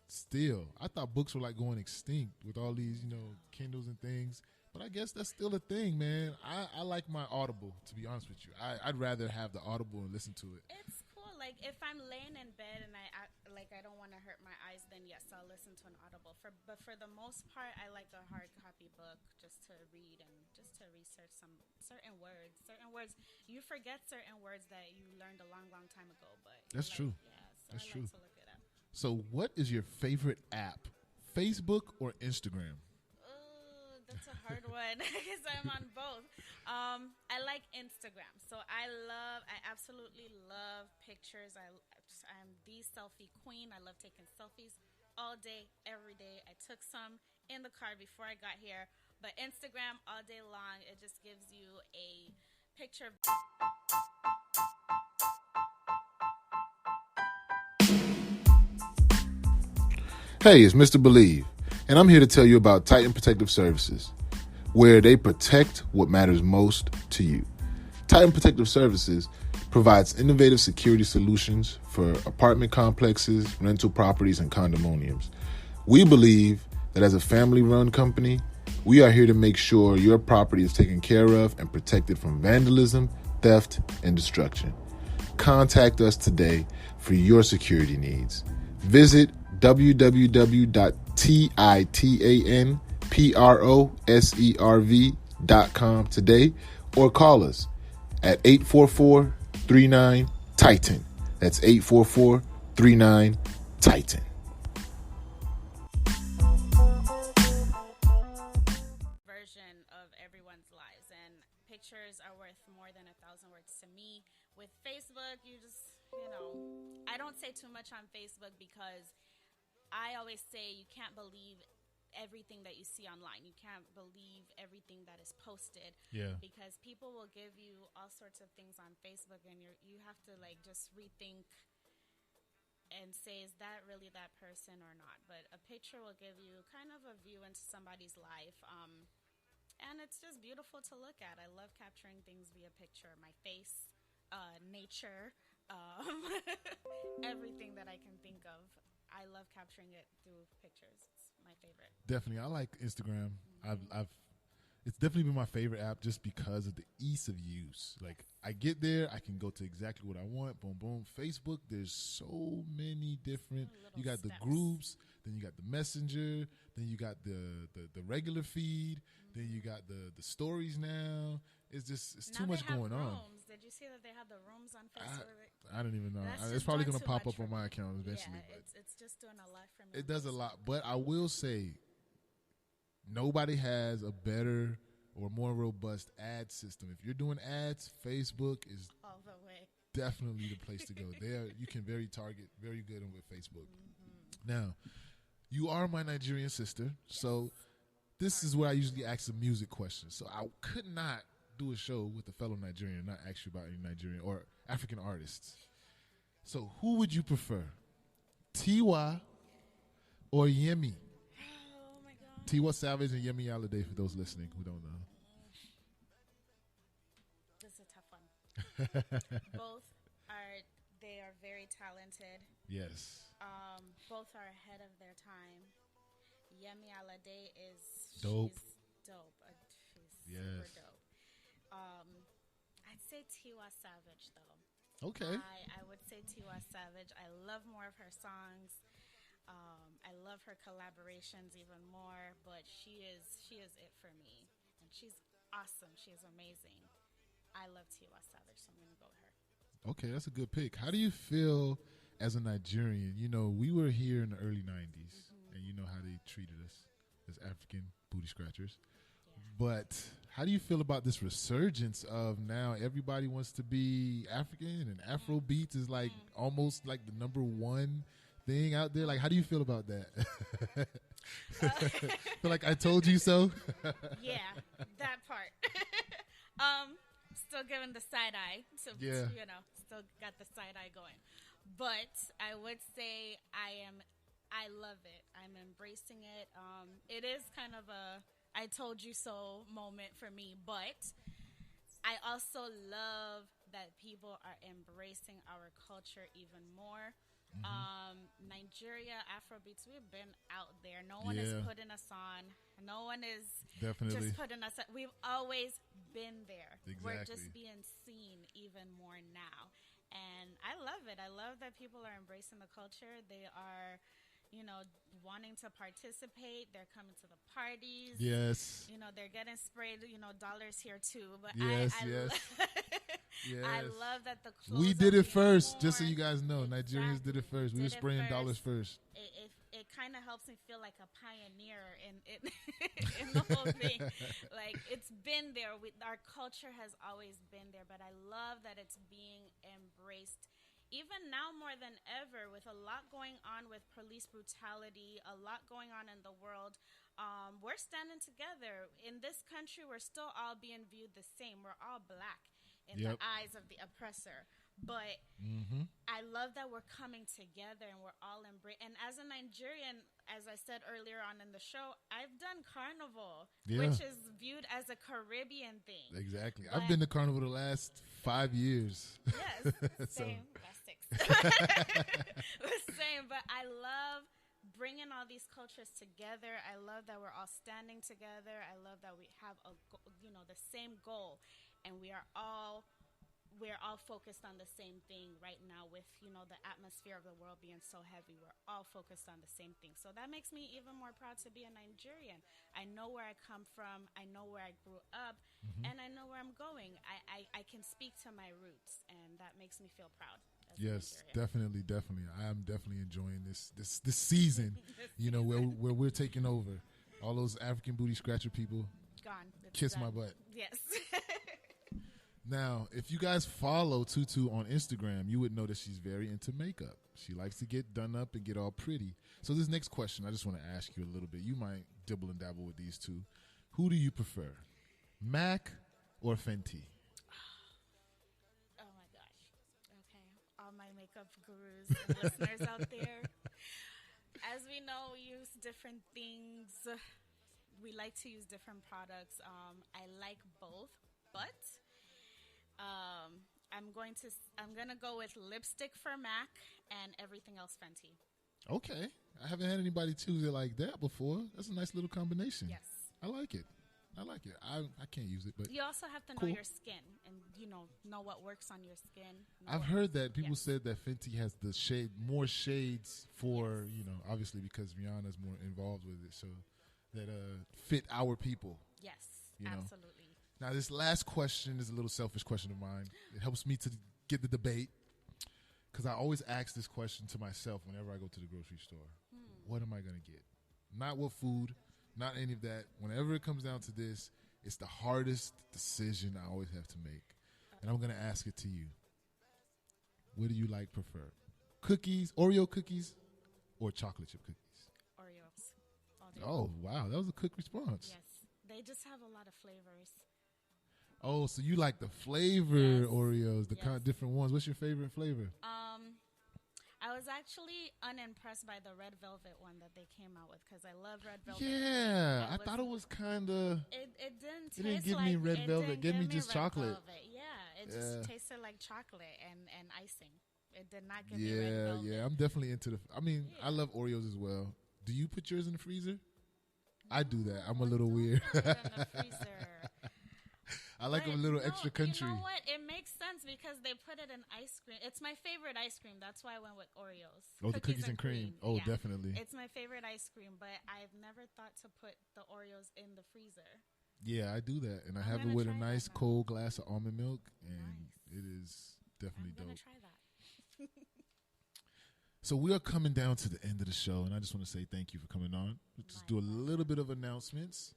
Still, I thought books were like going extinct with all these, Kindles and things. But I guess that's still a thing, man. I like my Audible, to be honest with you. I'd rather have the Audible and listen to it. It's cool. Like, if I'm laying in bed and I don't want to hurt my eyes, then yes, I'll listen to an Audible. But for the most part, I like a hard copy book just to read and just to research some certain words. Certain words, you forget certain words that you learned a long, long time ago. But that's true. Yeah, so that's I true. like to look it up. So what is your favorite app, Facebook or Instagram? that's a hard one because I'm on both. I like Instagram, so I absolutely love pictures. I'm the selfie queen. I love taking selfies all day, every day. I took some in the car before I got here, but Instagram all day long. It just gives you a picture. Hey, it's Mr. Believe, and I'm here to tell you about Titan Protective Services, where they protect what matters most to you. Titan Protective Services provides innovative security solutions for apartment complexes, rental properties, and condominiums. We believe that as a family-run company, we are here to make sure your property is taken care of and protected from vandalism, theft, and destruction. Contact us today for your security needs. Visit www.titanproserv.com today or call us at 844-39-TITAN. That's 844-39-TITAN. Version of everyone's lives, and pictures are worth more than 1,000 words to me. With Facebook, I don't say too much on Facebook because I always say you can't believe everything that you see online. You can't believe everything that is posted. Yeah. Because people will give you all sorts of things on Facebook, and you have to just rethink and say, is that really that person or not? But a picture will give you kind of a view into somebody's life. And it's just beautiful to look at. I love capturing things via picture. My face, nature, everything that I can think of. I love capturing it through pictures. It's my favorite. Definitely. I like Instagram. It's definitely been my favorite app just because of the ease of use. Like, I get there, I can go to exactly what I want. Boom, boom. Facebook, there's so many different. You got the groups, then you got the messenger, then you got the regular feed, then you got the stories now. It's too much going on. Did you see that they have the rooms on Facebook? I don't even know. That's It's probably doing going to too pop much up on for my me. account eventually. Yeah, but it's just doing a lot for me. it does a lot. But I will say, nobody has a better or more robust ad system. If you're doing ads, Facebook is all the way. definitely the place to go. There, you can very good with Facebook. Now, you are my Nigerian sister, so this is where I usually ask the music questions. So I could not do a show with a fellow Nigerian and not ask you about any Nigerian or African artists. So who would you prefer, Tiwa or Yemi? Oh my God. Tiwa Savage and Yemi Alade, for those listening who don't know. This is a tough one. Both are very talented. Yes. Both are ahead of their time. Yemi Alade is Dope. She's dope. She's Yes. super dope. I'd say Tiwa Savage though. Okay. I would say Tiwa Savage. I love more of her songs. I love her collaborations even more, but she is it for me, and she's awesome. She is amazing. I love Tiwa Savage, so I'm gonna go with her. Okay, that's a good pick. How do you feel as a Nigerian? You know, we were here in the early 90s, and you know how they treated us as African booty scratchers. Yeah. But how do you feel about this resurgence of now everybody wants to be African, and Afro beats is like almost like the number one thing out there? Like, how do you feel about that? Feel like I told you so? Yeah, that part. Still giving the side eye. So, Yeah. Still got the side eye going. But I would say I love it. I'm embracing it. It is kind of a I told you so moment for me, but I also love that people are embracing our culture even more. Nigeria, Afrobeats, we've been out there. No one is putting us on. No one is Definitely. just putting us on. We've always been there. Exactly. We're just being seen even more now. And I love it. I love that people are embracing the culture. They are, wanting to participate. They're coming to the parties. Yes. They're getting sprayed, dollars here too. But Yes, I yes. Yes. I love that the clothes We did are it first, being just so worn. you guys know. Nigerians did it first. We were Did it spraying dollars first. It kind kind of helps me feel like a pioneer in in the whole thing. Like, it's been there. Our culture has always been there, but I love that it's being embraced. Even now more than ever, with a lot going on with police brutality, a lot going on in the world, we're standing together. In this country, we're still all being viewed the same. We're all black in the eyes of the oppressor. But I love that we're coming together and we're all And as a Nigerian, as I said earlier on in the show, I've done Carnival, which is viewed as a Caribbean thing. Exactly. I've been to Carnival the last 5 years. Yes, same. Last 6. The same. But I love bringing all these cultures together. I love that we're all standing together. I love that we have the same goal, and we're all focused on the same thing right now. With the atmosphere of the world being so heavy, we're all focused on the same thing. So that makes me even more proud to be a Nigerian. I know where I come from, I know where I grew up, and I know where I'm going. I can speak to my roots, and that makes me feel proud. Yes, definitely. I am definitely enjoying this season. Where we're taking over. All those African booty scratcher people, gone. Kiss my butt. Yes. Now, if you guys follow Tutu on Instagram, you would know that she's very into makeup. She likes to get done up and get all pretty. So this next question, I just want to ask you a little bit. You might dibble and dabble with these two. Who do you prefer, MAC or Fenty? Oh my gosh. Okay. All my makeup gurus and listeners out there. As we know, we use different things. We like to use different products. I like both, but I'm gonna go with lipstick for MAC and everything else Fenty. Okay, I haven't had anybody choose it like that before. That's a nice little combination. Yes, I like it. I can't use it, but you also have to know your skin and know what works on your skin. I've heard that people said that Fenty has more shades for obviously because Rihanna's more involved with it, so that fit our people. Yes, absolutely. Now, this last question is a little selfish question of mine. It helps me to get the debate because I always ask this question to myself whenever I go to the grocery store. What am I going to get? Not what food, not any of that. Whenever it comes down to this, it's the hardest decision I always have to make. And I'm going to ask it to you. What do you prefer? Cookies, Oreo cookies, or chocolate chip cookies? Oreos. Oh, wow. That was a quick response. Yes. They just have a lot of flavors. Oh, so you like the flavor Oreos, the kind of different ones. What's your favorite flavor? I was actually unimpressed by the red velvet one that they came out with because I love red velvet. Yeah, I thought it was kind of. It didn't. It didn't give me red velvet. It gave me just chocolate. Velvet. Yeah, it just tasted like chocolate and icing. It did not give me red velvet. Yeah, I'm definitely into I love Oreos as well. Do you put yours in the freezer? I do that. I'm a little weird. Put it in the freezer. I like a little extra country. You know what? It makes sense because they put it in ice cream. It's my favorite ice cream. That's why I went with Oreos. Oh, the cookies and cream. Oh, yeah. Definitely. It's my favorite ice cream, but I've never thought to put the Oreos in the freezer. Yeah, I do that. And I have it with a nice cold glass of almond milk, and it is definitely dope. I'm going to try that. So we are coming down to the end of the show, and I just want to say thank you for coming on. We'll just do a little bit of announcements.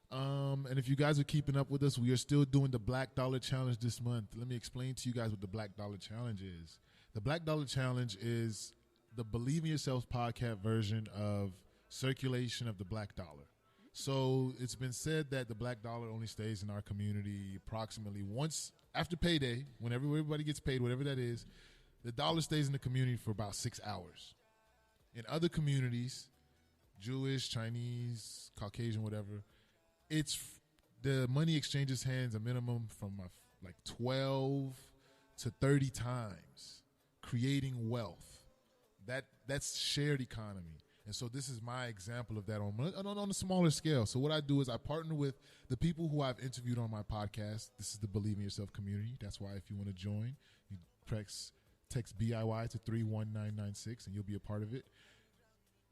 And if you guys are keeping up with us, we are still doing the Black Dollar Challenge this month. Let me explain to you guys what the Black Dollar Challenge is. The Black Dollar Challenge is the Believe in Yourself podcast version of circulation of the Black Dollar. So it's been said that the Black Dollar only stays in our community approximately once after payday, whenever everybody gets paid, whatever that is, the dollar stays in the community for about 6 hours. In other communities, Jewish, Chinese, Caucasian, whatever, the money exchanges hands a minimum from 12 to 30 times, creating wealth. That's shared economy. And so this is my example of that on a smaller scale. So what I do is I partner with the people who I've interviewed on my podcast. This is the Believe in Yourself community. That's why if you want to join, you text BIY to 31996 and you'll be a part of it.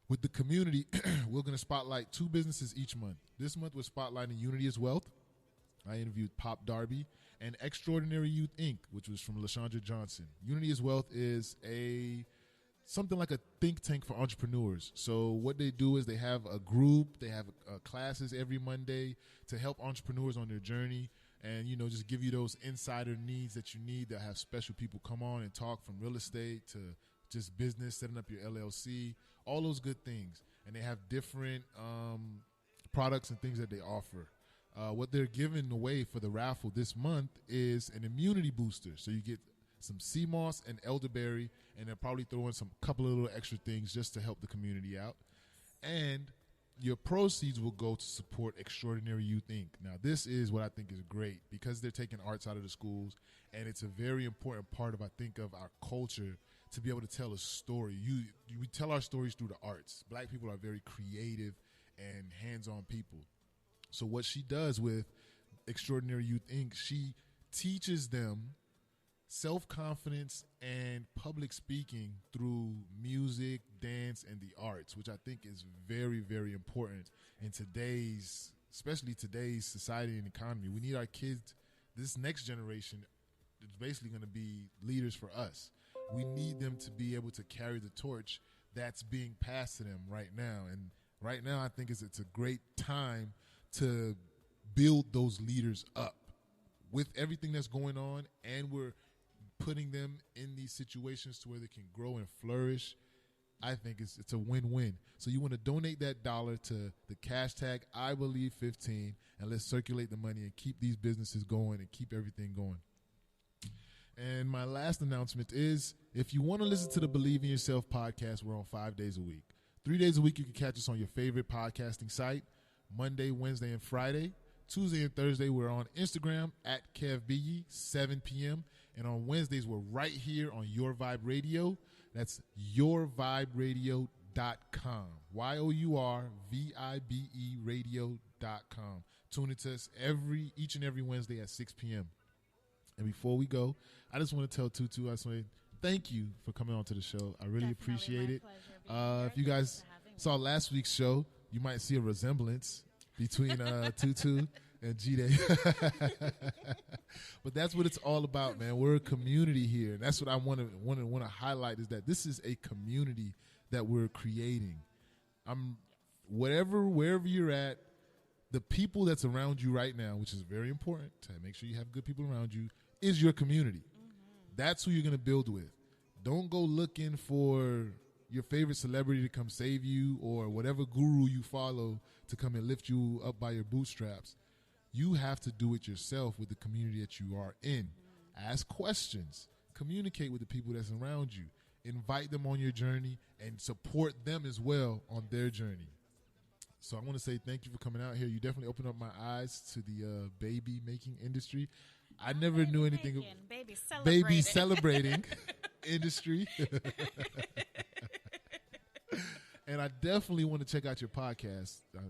With the community, we're going to spotlight 2 businesses each month. This month, we're spotlighting Unity is Wealth. I interviewed Pop Darby and Extraordinary Youth, Inc., which was from LaShondra Johnson. Unity is Wealth is a something like a think tank for entrepreneurs. So what they do is they have a group, they have classes every Monday to help entrepreneurs on their journey, and just give you those insider needs that you need. They'll have special people come on and talk, from real estate to just business, setting up your LLC, all those good things. And they have different products and things that they offer. What they're giving away for the raffle this month is an immunity booster. So you get some sea moss and elderberry, and they'll probably throw in some couple of little extra things just to help the community out. And your proceeds will go to support Extraordinary Youth Inc. Now, this is what I think is great, because they're taking arts out of the schools, and it's a very important part of, I think, of our culture to be able to tell a story. We tell our stories through the arts. Black people are very creative and hands-on people. So what she does with Extraordinary Youth Inc., she teaches them self-confidence and public speaking through music, dance, and the arts, which I think is very, very important in especially today's society and economy. We need our kids, this next generation is basically going to be leaders for us. We need them to be able to carry the torch that's being passed to them right now. And right now, I think it's a great time to build those leaders up with everything that's going on, and we're putting them in these situations to where they can grow and flourish. I think it's a win-win. So you want to donate that $1 to the cash tag I Believe 15, and let's circulate the money and keep these businesses going and keep everything going. And my last announcement is, if you want to listen to the Believe in Yourself podcast, we're on 5 days a week. 3 days a week, you can catch us on your favorite podcasting site. Monday, Wednesday, and Friday. Tuesday and Thursday, we're on Instagram at KevBiggie, 7 p.m. And on Wednesdays, we're right here on Your Vibe Radio. That's yourviberadio.com. YOURVIBE radio.com. Tune into us each and every Wednesday at 6 p.m. And before we go, I just want to tell Tutu, thank you for coming on to the show. I really appreciate it. If you guys saw last week's show, you might see a resemblance between Tutu and G-Day. But that's what it's all about, man. We're a community here. And that's what I want to highlight, is that this is a community that we're creating. Wherever you're at, the people that's around you right now, which is very important to make sure you have good people around you, is your community. Mm-hmm. That's who you're going to build with. Don't go looking for your favorite celebrity to come save you, or whatever guru you follow to come and lift you up by your bootstraps. You have to do it yourself with the community that you are in. Ask questions. Communicate with the people that's around you. Invite them on your journey and support them as well on their journey. So I want to say thank you for coming out here. You definitely opened up my eyes to the baby making industry. I never knew anything of baby celebrating industry. And I definitely want to check out your podcast. I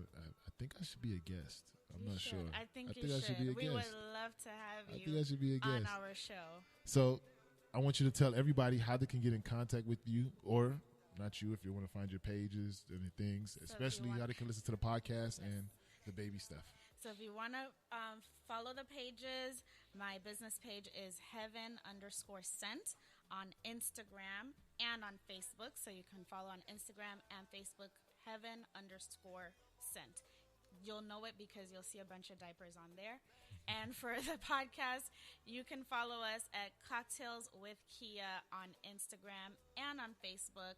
think I should be a guest. I'm not sure. I think you should. We would love to have you. I think I should be a guest on our show. So I want you to tell everybody how they can get in contact with you, or not you, if you want to find your pages and things, especially how they can listen to the podcast and the baby stuff. So if you want to follow the pages, my business page is heaven_sent on Instagram and on Facebook. So you can follow on Instagram and Facebook, heaven_sent. You'll know it because you'll see a bunch of diapers on there. And for the podcast, you can follow us at Cocktails with Kia on Instagram and on Facebook.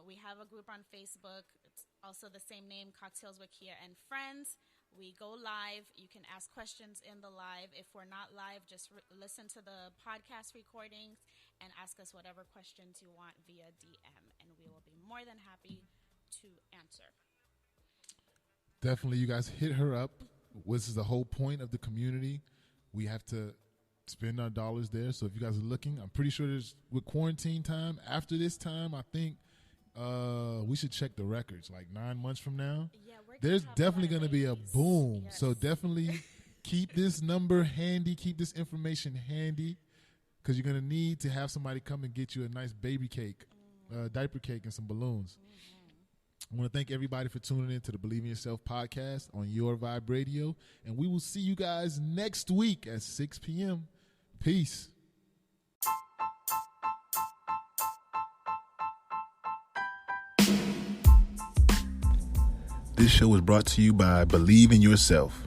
We have a group on Facebook. It's also the same name, Cocktails with Kia and Friends. We go live. You can ask questions in the live. If we're not live, just listen to the podcast recordings and ask us whatever questions you want via DM, and we will be more than happy to answer. Definitely, you guys hit her up. This is the whole point of the community. We have to spend our dollars there. So if you guys are looking, I'm pretty sure with quarantine time, after this time, I think we should check the records. Like 9 months from now, there's definitely going to be a boom. Yes. So definitely keep this number handy. Keep this information handy, because you're going to need to have somebody come and get you a nice baby cake, diaper cake, and some balloons. I want to thank everybody for tuning in to the Believe in Yourself podcast on Your Vibe Radio. And we will see you guys next week at 6 p.m. Peace. This show is brought to you by Believe in Yourself.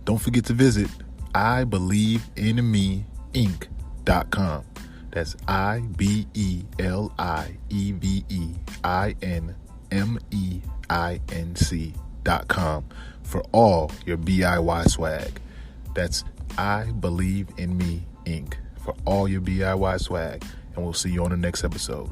Don't forget to visit IBelieveInMeInc.com. That's IBelieveInMeInc.com for all your BIY swag. That's I Believe in Me Inc. for all your BIY swag. And we'll see you on the next episode.